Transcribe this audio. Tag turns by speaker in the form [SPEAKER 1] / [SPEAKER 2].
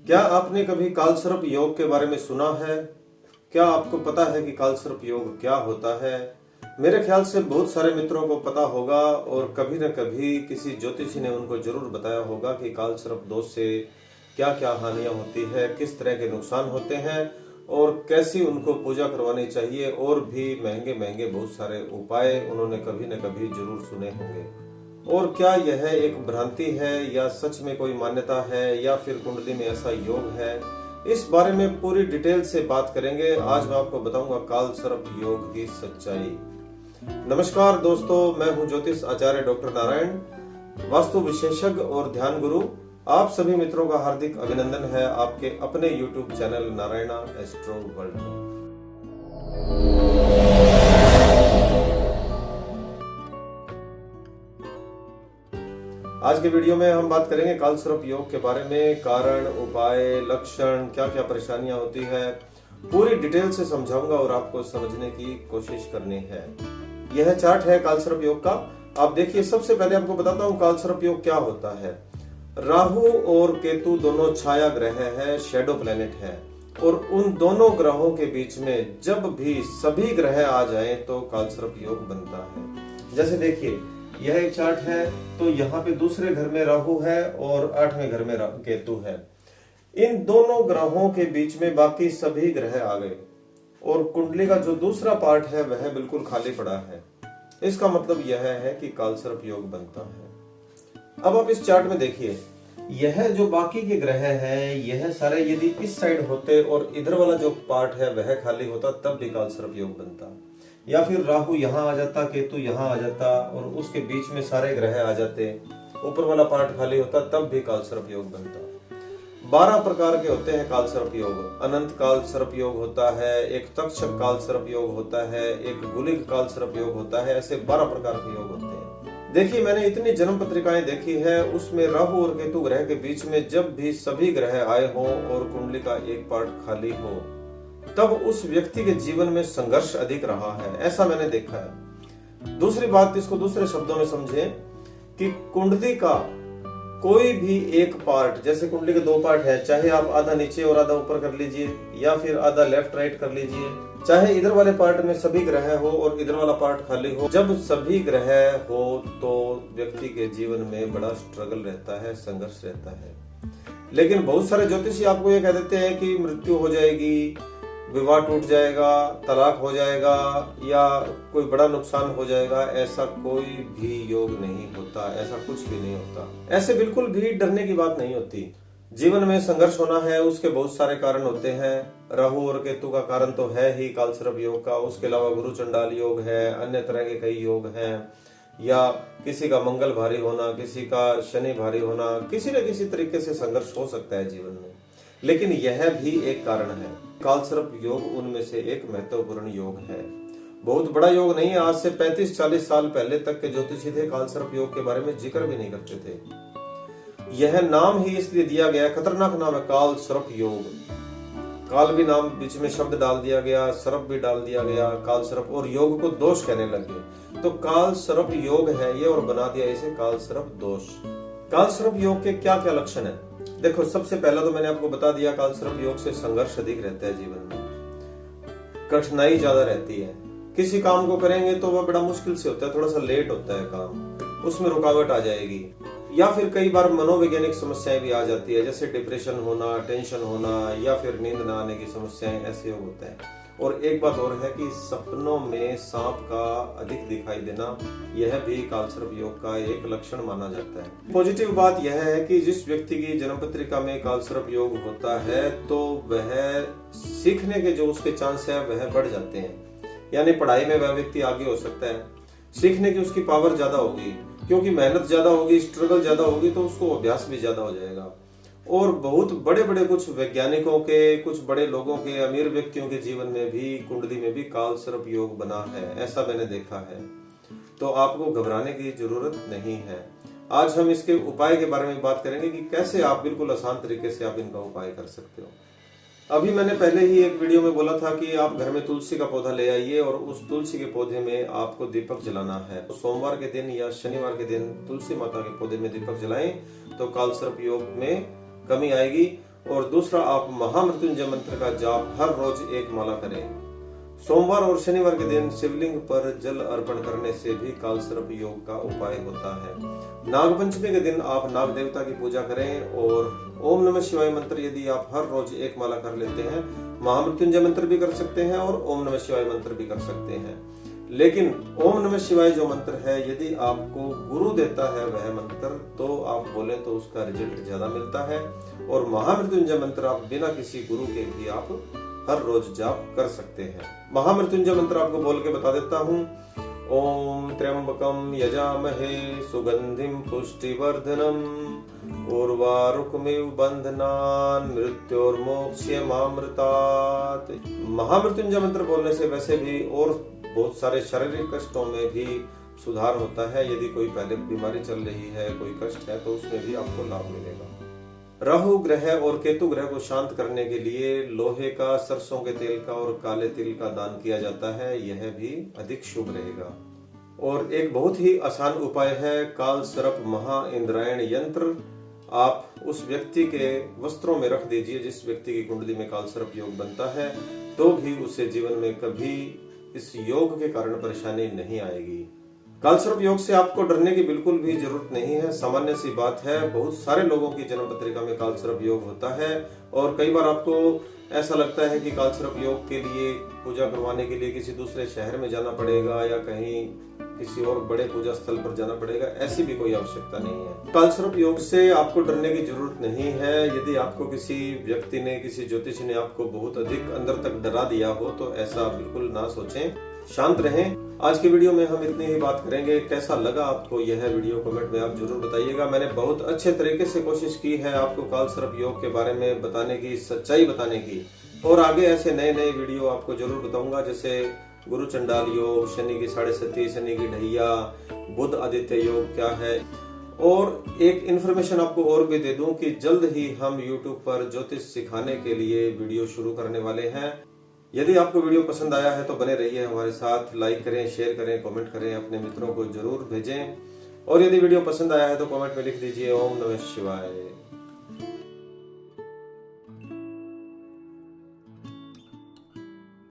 [SPEAKER 1] क्या आपने कभी कालसर्प योग के बारे में सुना है? क्या आपको पता है कि कालसर्प योग क्या होता है? मेरे ख्याल से बहुत सारे मित्रों को पता होगा और कभी न कभी किसी ज्योतिषी ने उनको जरूर बताया होगा कि कालसर्प दोष से क्या क्या हानियां होती है, किस तरह के नुकसान होते हैं और कैसी उनको पूजा करवानी चाहिए, और भी महंगे महंगे बहुत सारे उपाय उन्होंने कभी न कभी जरूर सुने होंगे। और क्या यह एक भ्रांति है या सच में कोई मान्यता है या फिर कुंडली में ऐसा योग है, इस बारे में पूरी डिटेल से बात करेंगे। आज मैं आपको बताऊंगा कालसर्प योग की सच्चाई। नमस्कार दोस्तों, मैं हूं ज्योतिष आचार्य डॉक्टर नारायण, वास्तु विशेषज्ञ और ध्यान गुरु। आप सभी मित्रों का हार्दिक अभिनंदन है आपके अपने YouTube channel Narayana astro world में। आज के वीडियो में हम बात करेंगे कालसर्प योग के बारे में, कारण, उपाय, लक्षण, क्या क्या परेशानियां होती है, पूरी डिटेल से समझाऊंगा और आपको समझने की कोशिश करनी है। यह चार्ट है कालसर्प योग का। आप देखिए, सबसे पहले आपको बताता हूँ कालसर्प योग क्या होता है। राहु और केतु दोनों छाया ग्रह है, शैडो प्लेनेट है, और उन दोनों ग्रहों के बीच में जब भी सभी ग्रह आ जाएं तो कालसर्प योग बनता है। जैसे देखिए, यह एक चार्ट है, तो यहाँ पे दूसरे घर में राहु है और 8वें घर में केतु है। इन दोनों ग्रहों के बीच में बाकी सभी ग्रह आ गए और कुंडली का जो दूसरा पार्ट है वह बिल्कुल खाली पड़ा है। इसका मतलब यह है कि कालसर्प योग बनता है। अब आप इस चार्ट में देखिए, यह जो बाकी के ग्रह हैं, यह सारे यदि इस साइड होते और इधर वाला जो पार्ट है वह खाली होता तब भी कालसर्प योग बनता, या फिर राहु यहाँ आ जाता, केतु यहाँ आ जाता और उसके बीच में सारे ग्रह आ जाते, ऊपर वाला पार्ट खाली होता, तब भी कालसर्प योग बनता। 12 प्रकार के होते हैं कालसर्प योग। अनंत कालसर्प योग होता है, एक तक्षक कालसर्प योग होता है, एक गुलिक कालसर्प योग होता है, ऐसे 12 प्रकार के योग होते हैं। देखिए, मैंने इतनी जन्म पत्रिकाएं देखी है, उसमें राहु और केतु ग्रह के बीच में जब भी सभी ग्रह आए हों और कुंडली का एक पार्ट खाली हो, तब उस व्यक्ति के जीवन में संघर्ष अधिक रहा है, ऐसा मैंने देखा है। दूसरी बात, इसको दूसरे शब्दों में समझें कि कुंडली का कोई भी एक पार्ट, जैसे कुंडली के 2 पार्ट है, चाहे आप आधा नीचे और आधा ऊपर कर लीजिए या फिर आधा लेफ्ट राइट कर लीजिए, चाहे इधर वाले पार्ट में सभी ग्रह हो और इधर वाला पार्ट खाली हो, जब सभी ग्रह हो तो व्यक्ति के जीवन में बड़ा स्ट्रगल रहता है, संघर्ष रहता है। लेकिन बहुत सारे ज्योतिषी आपको ये कह देते हैं कि मृत्यु हो जाएगी, विवाह टूट जाएगा, तलाक हो जाएगा या कोई बड़ा नुकसान हो जाएगा। ऐसा कोई भी योग नहीं होता, ऐसा कुछ भी नहीं होता। ऐसे बिल्कुल भी डरने की बात नहीं होती। जीवन में संघर्ष होना है, उसके बहुत सारे कारण होते हैं। राहु और केतु का कारण तो है ही कालसर्प योग का, उसके अलावा गुरु चंडाल योग है, अन्य तरह के कई योग हैं, या किसी का मंगल भारी होना, किसी का शनि भारी होना, किसी न किसी तरीके से संघर्ष हो सकता है जीवन में। लेकिन यह भी एक कारण है। कालसर्प योग उनमें से एक महत्वपूर्ण योग है। बहुत बड़ा योग नहीं है। आज से 35-40 साल पहले तक के ज्योतिषी थे कालसर्प योग के बारे में जिक्र भी नहीं करते थे। यह नाम ही इसलिए दिया गया, खतरनाक नाम है कालसर्प योग। काल भी नाम बीच में शब्द डाल दिया गया, सर्प भी डाल दिया गया, कालसर्प, और योग को दोष कहने लगे, तो कालसर्प योग है ये और बना दिया इसे कालसर्प दोष। कालसर्प योग के क्या क्या लक्षण है? देखो, सबसे पहला तो मैंने आपको बता दिया, कालसर्प योग से संघर्ष अधिक रहता है, जीवन में कठिनाई ज्यादा रहती है। किसी काम को करेंगे तो वह बड़ा मुश्किल से होता है, थोड़ा सा लेट होता है काम, उसमें रुकावट आ जाएगी, या फिर कई बार मनोवैज्ञानिक समस्याएं भी आ जाती है, जैसे डिप्रेशन होना, टेंशन होना, या फिर नींद न आने की समस्याएं, ऐसे योग होता है। और एक बात और है कि सपनों में सांप का अधिक दिखाई देना, यह भी कालसर्प योग का एक लक्षण माना जाता है। पॉजिटिव बात यह है कि जिस व्यक्ति की जन्म पत्रिका में कालसर्प योग होता है तो वह सीखने के जो उसके चांस है वह बढ़ जाते हैं, यानी पढ़ाई में वह व्यक्ति आगे हो सकता है, सीखने की उसकी पावर ज्यादा होगी, क्योंकि मेहनत ज्यादा होगी, स्ट्रगल ज्यादा होगी, तो उसको अभ्यास भी ज्यादा हो जाएगा। और बहुत बड़े बड़े कुछ वैज्ञानिकों के, कुछ बड़े लोगों के, अमीर व्यक्तियों के जीवन में भी, कुंडली में भी कालसर्प योग बना है, ऐसा मैंने देखा है। तो आपको घबराने की जरूरत नहीं है। आज हम इसके उपाय के बारे में बात करेंगे कि कैसे आप बिल्कुल आसान तरीके से आप इनका उपाय कर सकते हो। अभी मैंने पहले ही एक वीडियो में बोला था कि आप घर में तुलसी का पौधा ले आइए और उस तुलसी के पौधे में आपको दीपक जलाना है। तो सोमवार के दिन या शनिवार के दिन तुलसी माता के पौधे में दीपक जलाएं तो कालसर्प योग में कमी आएगी और दूसरा, आप महामृत्युंजय मंत्र का जाप हर रोज 1 माला करें। सोमवार और शनिवार के दिन शिवलिंग पर जल अर्पण करने से भी कालसर्प योग का उपाय होता है। नागपंचमी के दिन आप नाग देवता की पूजा करें और ओम नमः शिवाय मंत्र यदि आप हर रोज 1 माला कर लेते हैं, महामृत्युंजय मंत्र भी कर सकते हैं और ओम नमः शिवाय मंत्र भी कर सकते हैं। लेकिन ओम नमः शिवाय जो मंत्र है, यदि आपको गुरु देता है वह मंत्र, तो आप बोले तो उसका रिजल्ट ज्यादा मिलता है। और महामृत्युंजय मंत्र आप बिना किसी गुरु के भी आप हर रोज जाप कर सकते हैं। महामृत्युंजय मंत्र आपको बोल के बता देता हूँ। ओम त्र्यंबकम यजामहे सुगंधिम पुष्टिवर्धनम उर्वारुकमिव बंधनान् मृत्योर्मोक्ष्यमामृतात्। महामृत्युंजय मंत्र बोलने से वैसे भी और बहुत सारे शारीरिक कष्टों में भी सुधार होता है। यदि कोई पहले बीमारी चल रही है, कोई कष्ट है, तो उसमें भी आपको लाभ मिलेगा। राहु ग्रह और केतु ग्रह को शांत करने के लिए लोहे का, सरसों के तेल का और काले तिल का दान किया जाता है। यह भी अधिक शुभ रहेगा। और एक बहुत ही आसान उपाय है कालसर्प महा इंद्रायण यंत्र। आप उस व्यक्ति के वस्त्रों में रख दीजिए जिस व्यक्ति की कुंडली में कालसर्प योग बनता है, तो भी उसे जीवन में कभी इस योग के कारण परेशानी नहीं आएगी। कालसर्प योग से आपको डरने की बिल्कुल भी जरूरत नहीं है। सामान्य सी बात है, बहुत सारे लोगों की जन्म पत्रिका में कालसर्प योग होता है। और कई बार आपको ऐसा लगता है कि कालसर्प योग के लिए पूजा करवाने के लिए किसी दूसरे शहर में जाना पड़ेगा या कहीं किसी और बड़े पूजा स्थल पर जाना पड़ेगा। ऐसी भी कोई आवश्यकता नहीं है। कालसर्प योग से आपको डरने की जरूरत नहीं है। यदि आपको किसी व्यक्ति ने, किसी ज्योतिषी ने आपको बहुत अधिक अंदर तक डरा दिया हो, तो ऐसा बिल्कुल ना सोचें, शांत रहें। आज की वीडियो में हम इतनी ही बात करेंगे। कैसा लगा आपको यह वीडियो, कमेंट में आप जरूर बताइएगा। मैंने बहुत अच्छे तरीके से कोशिश की है आपको कालसर्प योग के बारे में बताने की, सच्चाई बताने की। और आगे ऐसे नए नए वीडियो आपको जरूर बताऊंगा, जैसे गुरु चंडाल योग, शनि की 7.5, शनि की ढैया, बुध आदित्य योग क्या है। और एक इन्फॉर्मेशन आपको और भी दे दूं कि जल्द ही हम YouTube पर ज्योतिष सिखाने के लिए वीडियो शुरू करने वाले हैं। यदि आपको वीडियो पसंद आया है तो बने रहिए हमारे साथ। लाइक करें, शेयर करें, कमेंट करें, अपने मित्रों को जरूर भेजें। और यदि वीडियो पसंद आया है तो कमेंट में लिख दीजिए ओम नमः शिवाय।